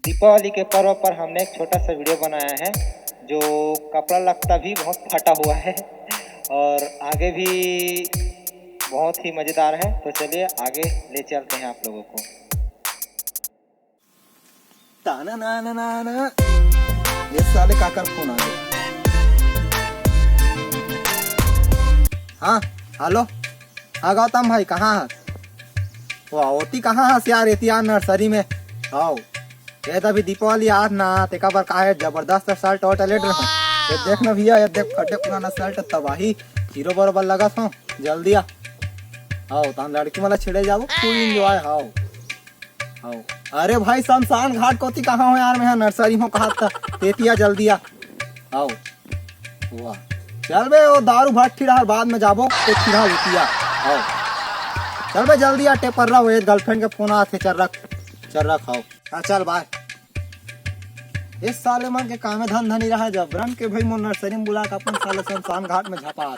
दीपावली के पर्व पर हमने एक छोटा सा वीडियो बनाया है जो कपड़ा लगता भी बहुत फटा हुआ है और आगे भी बहुत ही मज़ेदार है। तो चलिए आगे ले चलते हैं आप लोगों को। ताना ना ना ना ना ये साले काकर फोन आ गया। हाँ हेलो, हाँ गौतम भाई कहाँ है? वाह ओती कहाँ है यार? एतियान नर्सरी में आओ। ये तो अभी दीपावली आज ना तेका पर का है जबरदस्त शर्ट और टलेट रहा। ये देख ना भैया, ये देख फटे पुराना शर्ट तबाही हीरो बराबर लगा था। जल्दी आओ तान लड़की वाला छिड़े जाओ, फुल एंजॉय। आओ आओ। अरे भाई शमशान घाट कोती कहाँ हो यार? मैं नर्सरी में कहा था तेतिया, जल्दी आओ। वाह चल बे, वो दारू भट्टी रहा बाद में जाबो तो खिरा लुटिया। आओ चल बे जल्दी आ, टेपर रहा वो गर्लफ्रेंड के फोन आते। चल रख आओ। हाँ चल बाय। इस साले मन के काम में धन धनी रहा जबरन के भाई मोर नर्सरी में बुला के अपन साले शमशान घाट में झपा।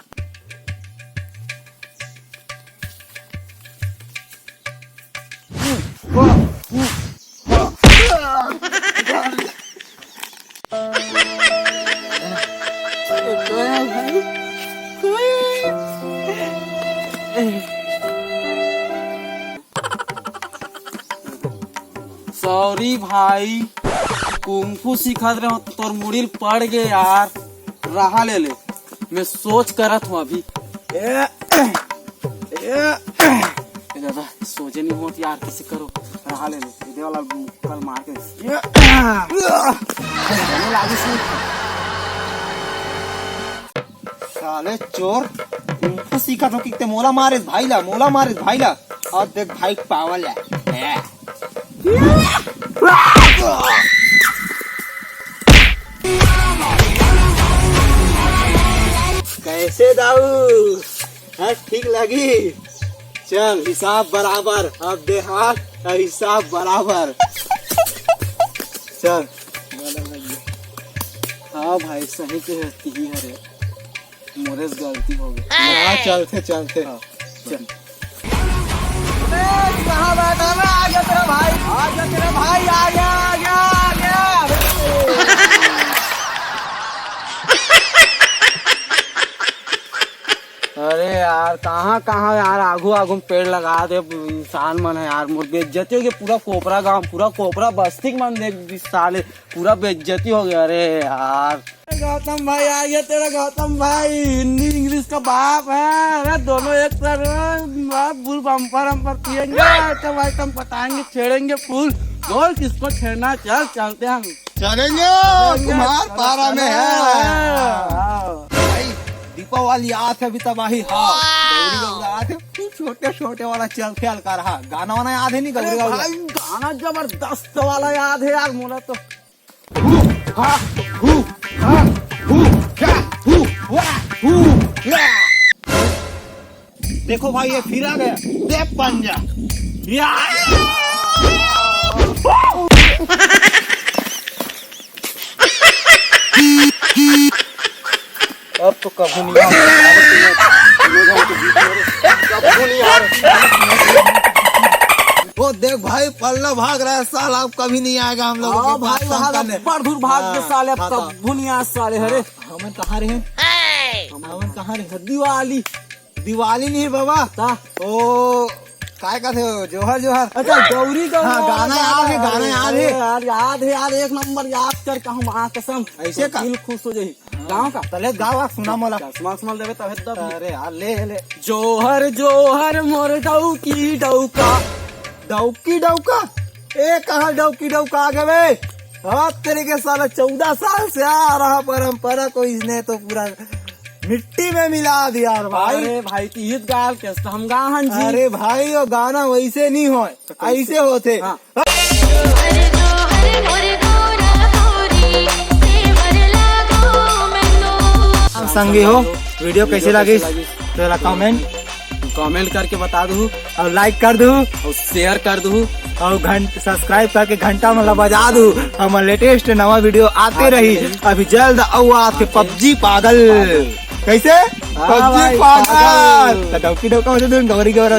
सॉरी भाई, कुंफू सिखत रहे हो तो तोर मुड़ील पड़ गए यार। रहा ले मैं सोच करत हूँ अभी। दादा सोचे नहीं होती यार, किसी करो रहा ले दे वाला कल मार के साले चोर कुंफू सीखा तो कितने मोला मारे भाई ला और देख भाई पावल है। कैसे दाऊ? हाँ ठीक लगी। चल हिसाब बराबर, अब दे हाथ हिसाब बराबर। चल हाँ भाई सही कहती ही है, मोरे से गलती हो गई। हाँ चलते हाँ, चल। कहाँ बैठा है? आ गया तेरा भाई, आ गया। अरे यार कहाँ यार, आगू पेड़ लगा दे इंसान मन है यार। मोर बेइज्जती हो गई, पूरा कोपरा गांव, पूरा कोपरा बस्ती मन देख साले पूरा बेइज्जती हो गया। अरे यार गौतम भाई आ गया तेरा। गौतम भाई हिंदी इंग्लिश का बाप है। अरे दोनों एक तरह फूल बम्पर पियेंगे तो भाई तुम पटाएंगे, छेड़ेंगे फूल। बोल किसको छेड़ना? चलते हैं, चलेंगे कुमार पारा में है। दीपावली आज अभी तबाही। हाँ छोटे वाला चल खेल कर रहा। गाना वाना याद है? नहीं गाना जबरदस्त वाला याद है यार मोला तो। देखो भाई ये फिर आ गया, दे पंजा। अब तो कभी नहीं वो देख भाई पल्ला भाग रहा है साला, अब कभी नहीं आएगा हम लोग के पास। भाई दूर भाग के साले, अब तो भुनिया साले। अरे हमन कहाँ रहे? दिवाली नहीं बाबा, ओ काय का थे जोहर। अच्छा गौरी का गाना याद है यार, एक नंबर याद कर कहूँ माँ कसम। ऐसे का दिल खुश हो जाये। गाँव का तले गाँव सुना मोला स्माल देवे तब। अरे यार ले जोहर मोर डौकी डौका। ए कहाँ डौकी डौका आ गए? हाँ तेरे के साला 14 साल से आ रहा परंपरा को इसने तो पूरा मिट्टी में मिला दिया भाई। अरे भाई गीत गाल के हम गाहन जी। अरे भाई वो गाना वैसे नहीं हो, ऐसे होते। हाँ। संगी हो वीडियो कैसे लगी? तेरा कमेंट करके बता दू, और लाइक कर दू, और शेयर कर दू, और सब्सक्राइब करके घंटा मतलब बजा दू। हमारा लेटेस्ट नवा वीडियो आते रही। अभी जल्द आवा के पबजी पागल। कैसे पबजी पागल? डौकी डौका गौरी गौरा।